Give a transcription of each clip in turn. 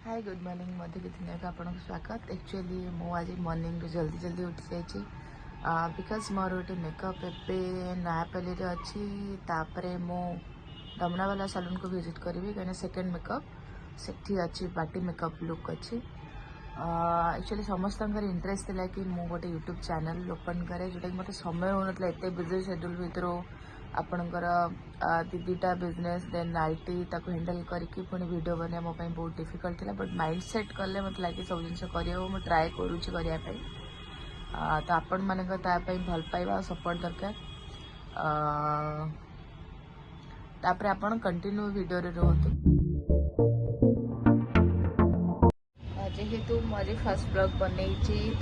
Hi good morning मध्य कितने का आपको स्वागत। एक्चुअली मु आज मॉर्निंग जल्दी जल्दी उठी जाइए बिकज मोर गोटे मेकअप एवं नयापल्ली अच्छी तापरे मु दमनावाला सलून को विजिट करी कहीं सेकेंड मेकअप से अच्छी पार्टी मेकअप लुक अच्छी। एक्चुअली समस्त इंटरेस्ट था कि मु गोटे यूट्यूब चैनल ओपन करे जोटा कि मत समय होना एत बिजी शेड्यूल भितर आपणकर दीटा बिजनेस देन आईटी ताको हैंडल करके पुणी वीडियो बने मो बहुत डिफिकल्ट था बट माइंड सेट कले मत लगे सब जिन कर ट्राए करुँच करने तो आपण मान भल पाइबा सपोर्ट दरकार। तापर आपण कंटिन्यू वीडियो रे रहतु। जेहेतु मुझे फर्स्ट ब्लॉग बन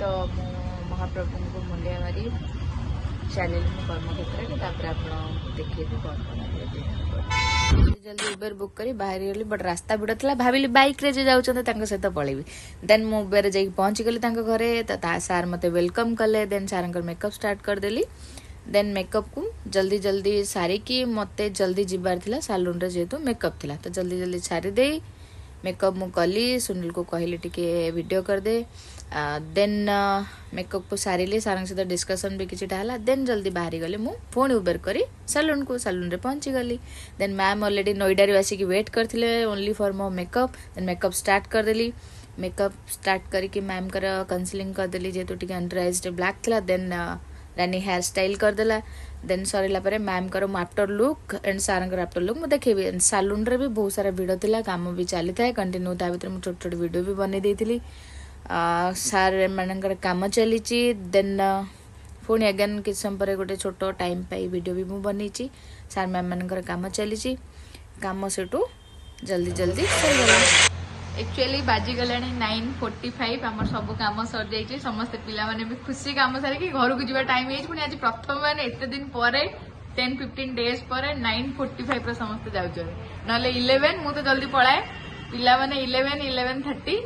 तो मु महाप्रभु को मुंडिया मारी चैनल में कर्म क्षेत्र के देखिए कौन कौन जल्दी उबेर बुक करी बाहर गली बट रास्ता भिड़ था भाविली बाइक रे जे जाउछन सहित पळेबी। देन मु उबेर जाई पहुंची गली घरे तो सार मते वेलकम कले। देन सार मेकअप स्टार्ट कर देली। देन मेकअप को जल्दी जल्दी सारिकी मते जल्दी जिबार थिला सालून रे जेतु मेकअप थिला तो जल्दी जल्दी सारी दे मेकअप मु कली। सुनील को कहली टिके वीडियो कर दे। देन मेकअप को सारे सार सहित डिस्कसन भी किसी है। देन जल्दी बाहरी गली मु पुणी उबेर करी सलून रे पहुंची गली। देन मैम ऑलरेडी नोएडा रे आसिक वेट करथिले ओनली फॉर मो मेकअप। देन मेकअप स्टार्ट कर देली। मेकअप स्टार्ट करके मैम कर कंसीलिंग कर देली जेतु टिके अंडर आइज ब्लैक थिला। देन रानी हेयर स्टाइल कर देला। देन सरला परे मैम कर आफ्टर लुक एंड सार आफ्टर लुक मुझे देखेबी। सालून रे भी बहुत सारा भिड़ थिला काम भी चली था कंटिन्यू ता भीतर छोट छोट वीडियो भी बने देइथिली। सार मानकर काम चली। देन पुणी अगेन किस समय पर गोटे छोट टाइम पाई वीडियो भी मुझे बनई। सार मैम मानकर काम चली काम सेठू जल्दी जल्दी सरगला। एक्चुअली बाजीगला 9:45 आम सब कम सर जाइए समस्ते पिला माने भी खुशी काम सारिकी घर को जावा टाइम पुणी आज प्रथम मैंने एत दिन पर 10-15 डेज पर 9:45 समस्ते जाऊँ ना 11 मुझे जल्दी पलाए पिला माने 11-11:30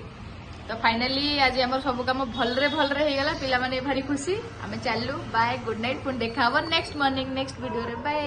तो फाइनाली आज आम सब कम भलरे हो गला। पिला माने भारी खुशी आम चलू बाय गुड नाइट पुणी देखा नेक्स्ट मॉर्निंग नेक्स्ट वीडियो रे बाय।